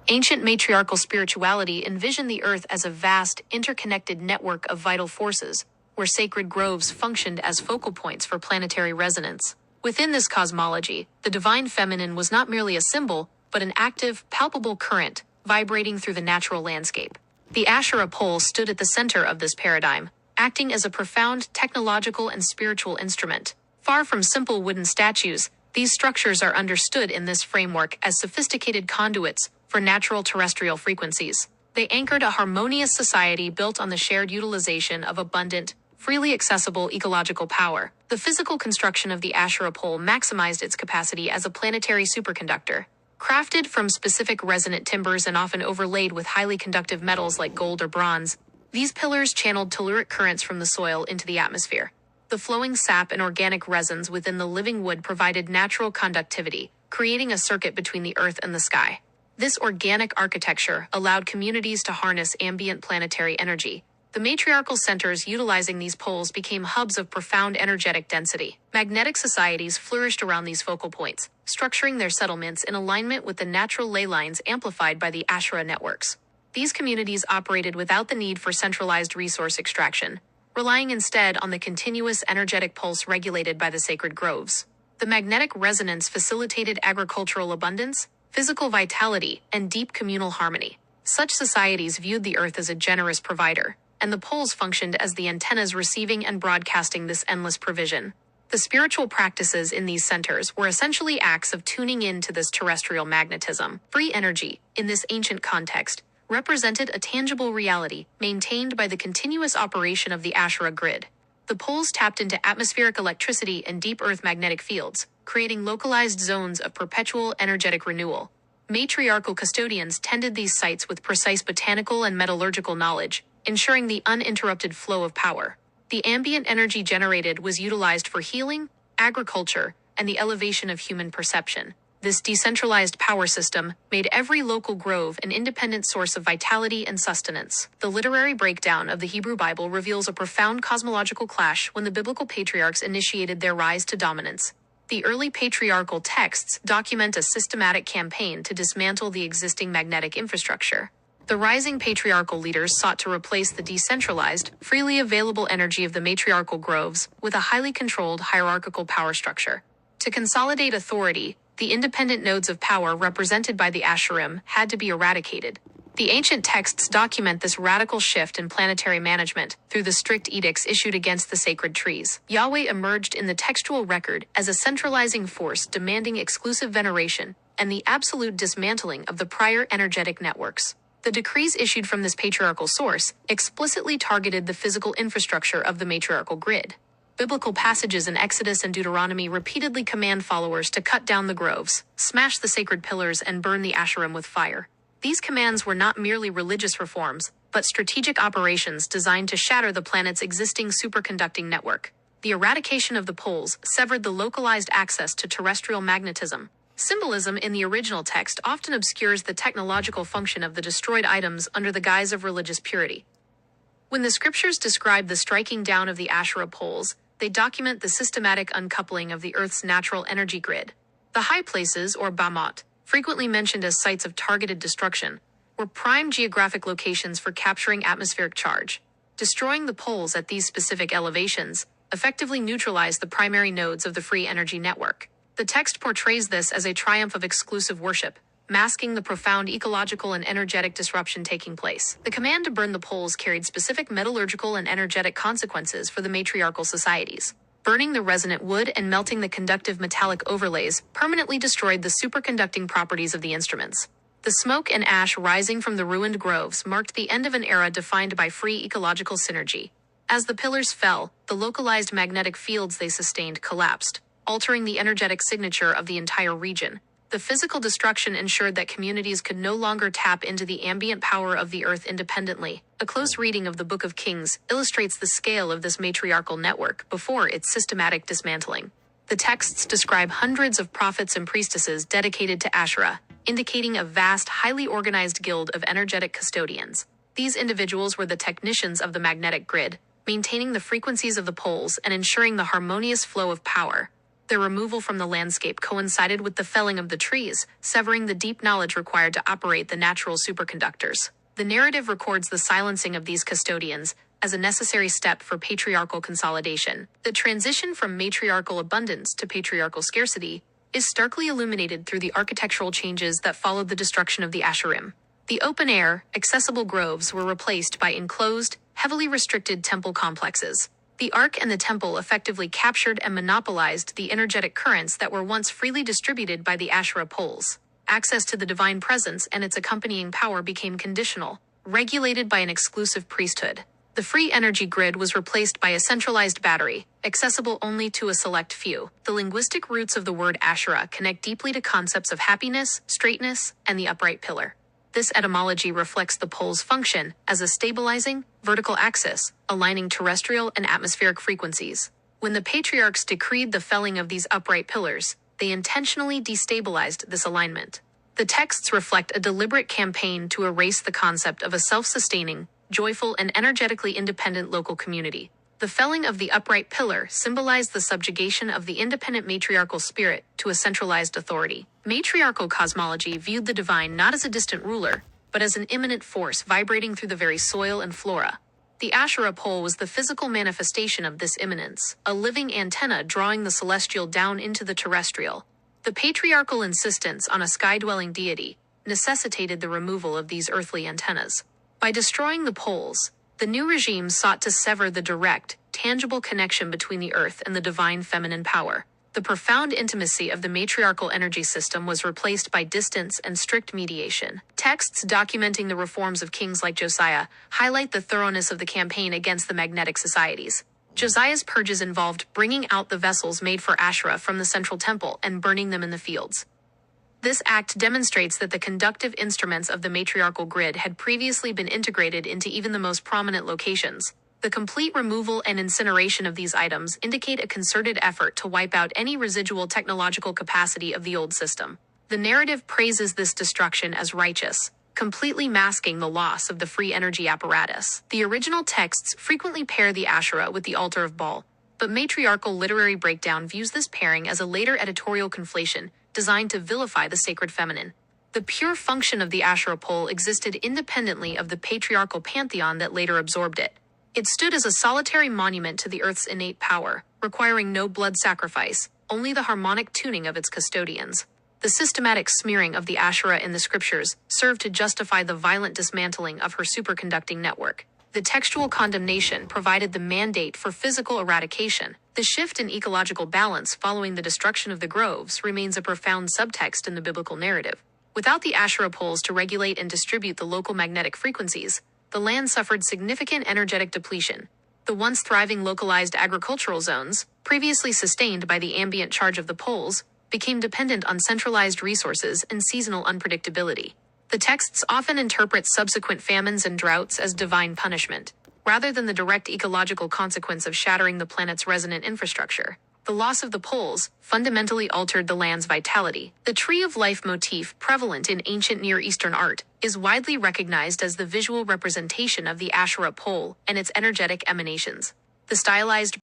Ancient matriarchal spirituality envisioned the earth as a vast, interconnected network of vital forces, where sacred groves functioned as focal points for planetary resonance. Within this cosmology, the divine feminine was not merely a symbol, but an active, palpable current, vibrating through the natural landscape. The Asherah pole stood at the center of this paradigm, acting as a profound technological and spiritual instrument. Far from simple wooden statues, these structures are understood in this framework as sophisticated conduits for natural terrestrial frequencies. They anchored a harmonious society built on the shared utilization of abundant, freely accessible ecological power. The physical construction of the Asherah pole maximized its capacity as a planetary superconductor. Crafted from specific resonant timbers and often overlaid with highly conductive metals like gold or bronze, these pillars channeled telluric currents from the soil into the atmosphere. The flowing sap and organic resins within the living wood provided natural conductivity, creating a circuit between the earth and the sky. This organic architecture allowed communities to harness ambient planetary energy. The matriarchal centers utilizing these poles became hubs of profound energetic density. Magnetic societies flourished around these focal points, structuring their settlements in alignment with the natural ley lines amplified by the Asherah networks. These communities operated without the need for centralized resource extraction, relying instead on the continuous energetic pulse regulated by the sacred groves. The magnetic resonance facilitated agricultural abundance, physical vitality, and deep communal harmony. Such societies viewed the earth as a generous provider, and the poles functioned as the antennas receiving and broadcasting this endless provision. The spiritual practices in these centers were essentially acts of tuning in to this terrestrial magnetism. Free energy, in this ancient context, represented a tangible reality maintained by the continuous operation of the Asherah grid. The poles tapped into atmospheric electricity and deep earth magnetic fields, creating localized zones of perpetual energetic renewal. Matriarchal custodians tended these sites with precise botanical and metallurgical knowledge, ensuring the uninterrupted flow of power. The ambient energy generated was utilized for healing, agriculture, and the elevation of human perception. This decentralized power system made every local grove an independent source of vitality and sustenance. The literary breakdown of the Hebrew Bible reveals a profound cosmological clash when the biblical patriarchs initiated their rise to dominance. The early patriarchal texts document a systematic campaign to dismantle the existing magnetic infrastructure. The rising patriarchal leaders sought to replace the decentralized, freely available energy of the matriarchal groves with a highly controlled hierarchical power structure. To consolidate authority, the independent nodes of power represented by the Asherim had to be eradicated. The ancient texts document this radical shift in planetary management through the strict edicts issued against the sacred trees. Yahweh emerged in the textual record as a centralizing force demanding exclusive veneration and the absolute dismantling of the prior energetic networks. The decrees issued from this patriarchal source explicitly targeted the physical infrastructure of the matriarchal grid. Biblical passages in Exodus and Deuteronomy repeatedly command followers to cut down the groves, smash the sacred pillars, and burn the Asherim with fire. These commands were not merely religious reforms, but strategic operations designed to shatter the planet's existing superconducting network. The eradication of the poles severed the localized access to terrestrial magnetism. Symbolism in the original text often obscures the technological function of the destroyed items under the guise of religious purity. When the scriptures describe the striking down of the Asherah poles, they document the systematic uncoupling of the Earth's natural energy grid. The high places, or Bamot, frequently mentioned as sites of targeted destruction, were prime geographic locations for capturing atmospheric charge. Destroying the poles at these specific elevations effectively neutralized the primary nodes of the free energy network. The text portrays this as a triumph of exclusive worship, masking the profound ecological and energetic disruption taking place. The command to burn the poles carried specific metallurgical and energetic consequences for the matriarchal societies. Burning the resonant wood and melting the conductive metallic overlays permanently destroyed the superconducting properties of the instruments. The smoke and ash rising from the ruined groves marked the end of an era defined by free ecological synergy. As the pillars fell, the localized magnetic fields they sustained collapsed, altering the energetic signature of the entire region. The physical destruction ensured that communities could no longer tap into the ambient power of the earth independently. A close reading of the Book of Kings illustrates the scale of this matriarchal network before its systematic dismantling. The texts describe hundreds of prophets and priestesses dedicated to Asherah, indicating a vast, highly organized guild of energetic custodians. These individuals were the technicians of the magnetic grid, maintaining the frequencies of the poles and ensuring the harmonious flow of power. Their removal from the landscape coincided with the felling of the trees, severing the deep knowledge required to operate the natural superconductors. The narrative records the silencing of these custodians as a necessary step for patriarchal consolidation. The transition from matriarchal abundance to patriarchal scarcity is starkly illuminated through the architectural changes that followed the destruction of the Asherim. The open-air, accessible groves were replaced by enclosed, heavily restricted temple complexes. The Ark and the temple effectively captured and monopolized the energetic currents that were once freely distributed by the Asherah poles. Access to the divine presence and its accompanying power became conditional, regulated by an exclusive priesthood. The free energy grid was replaced by a centralized battery, accessible only to a select few. The linguistic roots of the word Asherah connect deeply to concepts of happiness, straightness, and the upright pillar. This etymology reflects the pole's function as a stabilizing, vertical axis, aligning terrestrial and atmospheric frequencies. When the patriarchs decreed the felling of these upright pillars, they intentionally destabilized this alignment. The texts reflect a deliberate campaign to erase the concept of a self-sustaining, joyful, and energetically independent local community. The felling of the upright pillar symbolized the subjugation of the independent matriarchal spirit to a centralized authority. Matriarchal cosmology viewed the divine not as a distant ruler, but as an immanent force vibrating through the very soil and flora. The Asherah pole was the physical manifestation of this immanence, a living antenna drawing the celestial down into the terrestrial. The patriarchal insistence on a sky-dwelling deity necessitated the removal of these earthly antennas. By destroying the poles, the new regime sought to sever the direct, tangible connection between the earth and the divine feminine power. The profound intimacy of the matriarchal energy system was replaced by distance and strict mediation. Texts documenting the reforms of kings like Josiah highlight the thoroughness of the campaign against the magnetic societies. Josiah's purges involved bringing out the vessels made for Asherah from the central temple and burning them in the fields. This act demonstrates that the conductive instruments of the matriarchal grid had previously been integrated into even the most prominent locations. The complete removal and incineration of these items indicate a concerted effort to wipe out any residual technological capacity of the old system. The narrative praises this destruction as righteous, completely masking the loss of the free energy apparatus. The original texts frequently pair the Asherah with the altar of Baal, but matriarchal literary breakdown views this pairing as a later editorial conflation designed to vilify the sacred feminine. The pure function of the Asherah pole existed independently of the patriarchal pantheon that later absorbed it. It stood as a solitary monument to the earth's innate power, requiring no blood sacrifice, only the harmonic tuning of its custodians. The systematic smearing of the Asherah in the scriptures served to justify the violent dismantling of her superconducting network. The textual condemnation provided the mandate for physical eradication. The shift in ecological balance following the destruction of the groves remains a profound subtext in the biblical narrative. Without the Asherah poles to regulate and distribute the local magnetic frequencies, the land suffered significant energetic depletion. The once thriving localized agricultural zones, previously sustained by the ambient charge of the poles, became dependent on centralized resources and seasonal unpredictability. The texts often interpret subsequent famines and droughts as divine punishment, rather than the direct ecological consequence of shattering the planet's resonant infrastructure. The loss of the poles fundamentally altered the land's vitality. The tree of life motif, prevalent in ancient Near Eastern art, is widely recognized as the visual representation of the Asherah pole and its energetic emanations. The stylized